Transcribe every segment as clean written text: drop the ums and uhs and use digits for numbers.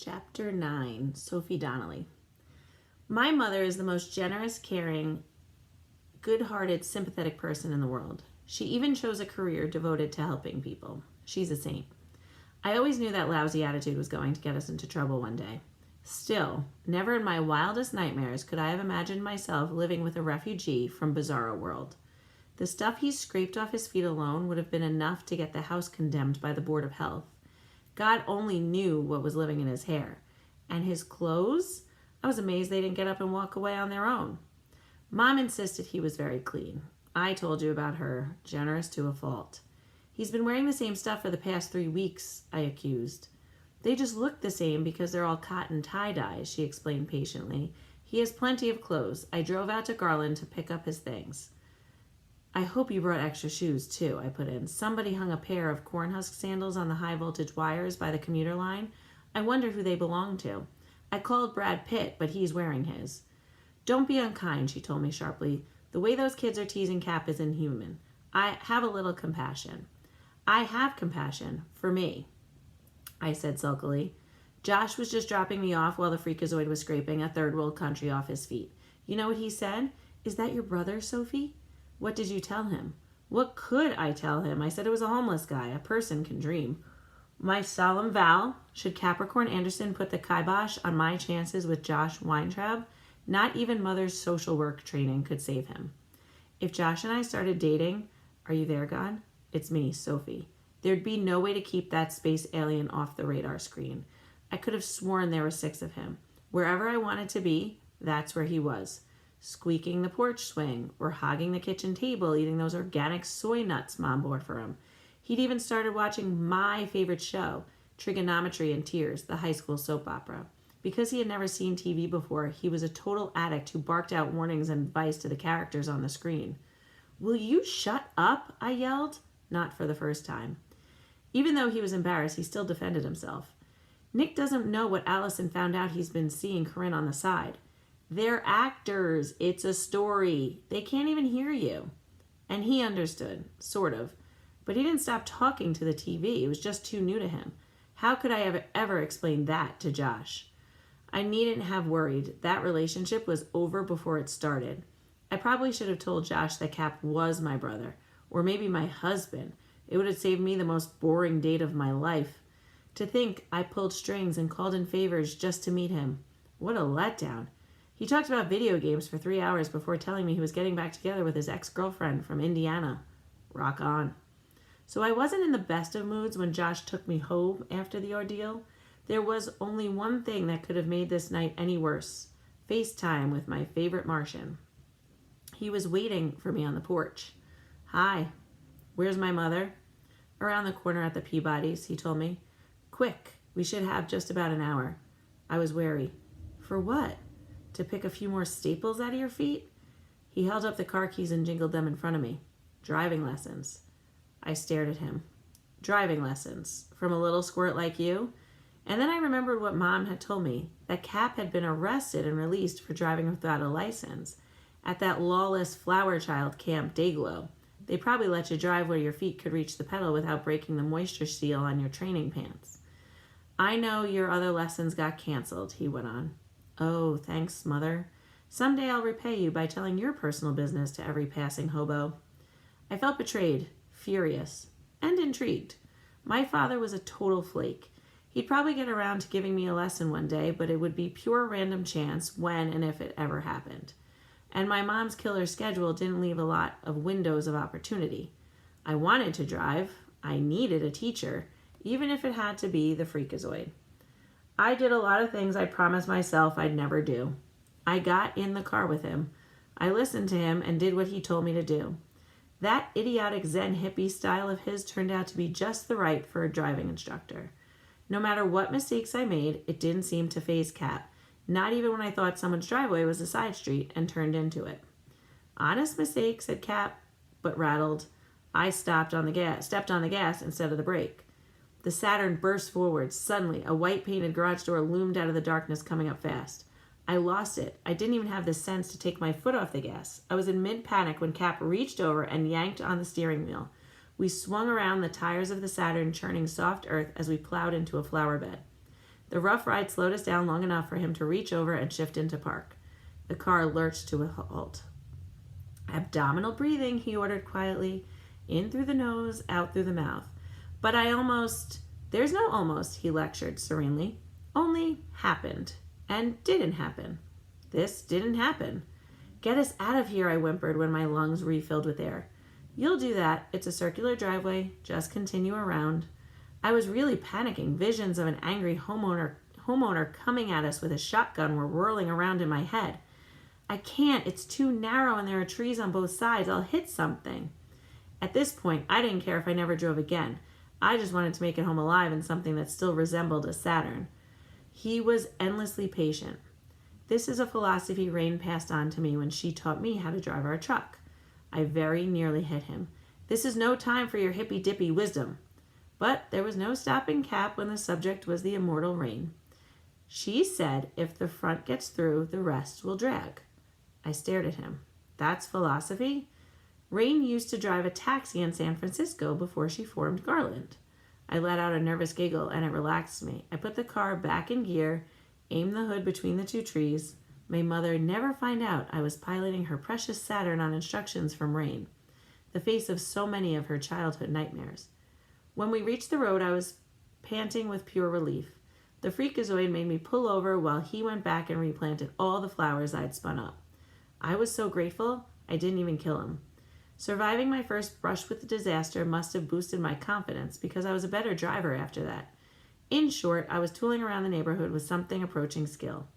Chapter 9, Sophie Donnelly. My mother is the most generous, caring, good-hearted, sympathetic person in the world. She even chose a career devoted to helping people. She's a saint. I always knew that lousy attitude was going to get us into trouble one day. Still, never in my wildest nightmares could I have imagined myself living with a refugee from Bizarro World. The stuff he scraped off his feet alone would have been enough to get the house condemned by the Board of Health. God only knew what was living in his hair. And his clothes? I was amazed they didn't get up and walk away on their own. Mom insisted he was very clean. I told you about her, generous to a fault. He's been wearing the same stuff for the past 3 weeks, I accused. They just look the same because they're all cotton tie-dyes, she explained patiently. He has plenty of clothes. I drove out to Garland to pick up his things. I hope you brought extra shoes, too, I put in. Somebody hung a pair of cornhusk sandals on the high-voltage wires by the commuter line. I wondered who they belonged to. I called Brad Pitt, but he's wearing his. Don't be unkind, she told me sharply. The way those kids are teasing Cap is inhuman. I have a little compassion. I have compassion for me, I said sulkily. Josh was just dropping me off while the Freakazoid was scraping a third world country off his feet. You know what he said? Is that your brother, Sophie? What did you tell him? What could I tell him? I said it was a homeless guy. A person can dream. My solemn vow, should Capricorn Anderson put the kibosh on my chances with Josh Weintraub, not even Mother's social work training could save him. If Josh and I started dating, are you there, God? It's me, Sophie. There'd be no way to keep that space alien off the radar screen. I could have sworn there were 6 of him. Wherever I wanted to be, that's where he was. Squeaking the porch swing, or hogging the kitchen table, eating those organic soy nuts Mom bought for him. He'd even started watching my favorite show, Trigonometry and Tears, the high school soap opera. Because he had never seen TV before, he was a total addict who barked out warnings and advice to the characters on the screen. Will you shut up? I yelled. Not for the first time. Even though he was embarrassed, he still defended himself. Nick doesn't know what Allison found out he's been seeing Corinne on the side. They're actors. It's a story. They can't even hear you. And he understood, sort of. But he didn't stop talking to the TV. It was just too new to him. How could I ever explain that to Josh? I needn't have worried. That relationship was over before it started. I probably should have told Josh that Cap was my brother, or maybe my husband. It would have saved me the most boring date of my life. To think I pulled strings and called in favors just to meet him. What a letdown. He talked about video games for 3 hours before telling me he was getting back together with his ex-girlfriend from Indiana. Rock on. So I wasn't in the best of moods when Josh took me home after the ordeal. There was only one thing that could have made this night any worse. FaceTime with my favorite Martian. He was waiting for me on the porch. Hi. Where's my mother? Around the corner at the Peabodys, he told me. Quick. We should have just about an hour. I was wary. For what? To pick a few more staples out of your feet? He held up the car keys and jingled them in front of me. Driving lessons. I stared at him. Driving lessons. From a little squirt like you? And then I remembered what Mom had told me, that Cap had been arrested and released for driving without a license at that lawless flower child camp Dayglow. They probably let you drive where your feet could reach the pedal without breaking the moisture seal on your training pants. I know your other lessons got canceled, he went on. Oh, thanks, Mother. Someday I'll repay you by telling your personal business to every passing hobo. I felt betrayed, furious, and intrigued. My father was a total flake. He'd probably get around to giving me a lesson one day, but it would be pure random chance when and if it ever happened. And my mom's killer schedule didn't leave a lot of windows of opportunity. I wanted to drive. I needed a teacher, even if it had to be the Freakazoid. I did a lot of things I promised myself I'd never do. I got in the car with him. I listened to him and did what he told me to do. That idiotic Zen hippie style of his turned out to be just the right for a driving instructor. No matter what mistakes I made, it didn't seem to faze Cap, not even when I thought someone's driveway was a side street and turned into it. Honest mistake, said Cap, but rattled. I stepped on the gas instead of the brake. The Saturn burst forward. Suddenly, a white-painted garage door loomed out of the darkness, coming up fast. I lost it. I didn't even have the sense to take my foot off the gas. I was in mid-panic when Cap reached over and yanked on the steering wheel. We swung around the tires of the Saturn, churning soft earth as we plowed into a flower bed. The rough ride slowed us down long enough for him to reach over and shift into park. The car lurched to a halt. Abdominal breathing, he ordered quietly. In through the nose, out through the mouth. But there's no almost, he lectured serenely. Only happened. And didn't happen. This didn't happen. Get us out of here, I whimpered when my lungs refilled with air. You'll do that. It's a circular driveway. Just continue around. I was really panicking. Visions of an angry homeowner coming at us with a shotgun were whirling around in my head. I can't. It's too narrow and there are trees on both sides. I'll hit something. At this point, I didn't care if I never drove again. I just wanted to make it home alive in something that still resembled a Saturn. He was endlessly patient. This is a philosophy Rain passed on to me when she taught me how to drive our truck. I very nearly hit him. This is no time for your hippy-dippy wisdom. But there was no stopping Cap when the subject was the immortal Rain. She said if the front gets through, the rest will drag. I stared at him. That's philosophy? Rain used to drive a taxi in San Francisco before she formed Garland. I let out a nervous giggle and it relaxed me. I put the car back in gear, aimed the hood between the two trees. May Mother never find out I was piloting her precious Saturn on instructions from Rain, the face of so many of her childhood nightmares. When we reached the road, I was panting with pure relief. The freakazoid made me pull over while he went back and replanted all the flowers I'd spun up. I was so grateful, I didn't even kill him. Surviving my first brush with the disaster must have boosted my confidence because I was a better driver after that. In short, I was tooling around the neighborhood with something approaching skill.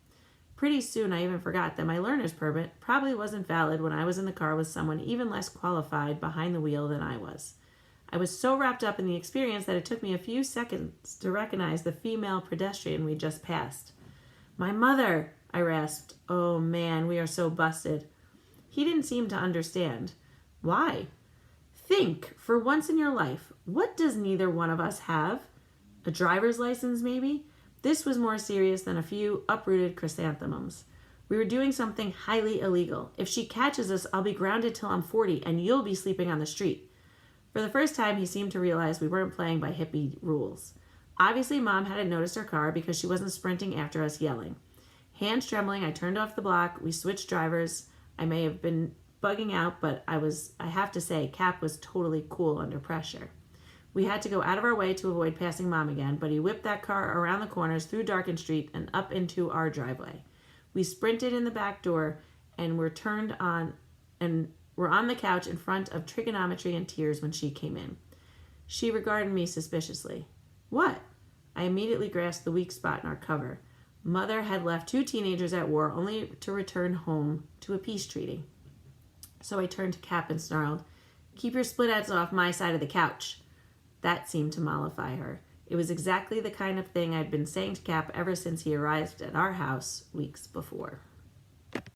Pretty soon I even forgot that my learner's permit probably wasn't valid when I was in the car with someone even less qualified behind the wheel than I was. I was so wrapped up in the experience that it took me a few seconds to recognize the female pedestrian we just passed. My mother, I rasped. Oh man, we are so busted. He didn't seem to understand. Why? Think, for once in your life, what does neither one of us have? A driver's license, maybe? This was more serious than a few uprooted chrysanthemums. We were doing something highly illegal. If she catches us, I'll be grounded till I'm 40, and you'll be sleeping on the street. For the first time, he seemed to realize we weren't playing by hippie rules. Obviously, Mom hadn't noticed her car because she wasn't sprinting after us yelling. Hands trembling, I turned off the block. We switched drivers. I may have been bugging out, but I have to say, Cap was totally cool under pressure. We had to go out of our way to avoid passing Mom again, but he whipped that car around the corners through Darken Street and up into our driveway. We sprinted in the back door and were on the couch in front of Trigonometry in tears when she came in. She regarded me suspiciously. What? I immediately grasped the weak spot in our cover. Mother had left 2 teenagers at war only to return home to a peace treaty. So I turned to Cap and snarled, "Keep your split ends off my side of the couch." That seemed to mollify her. It was exactly the kind of thing I'd been saying to Cap ever since he arrived at our house weeks before.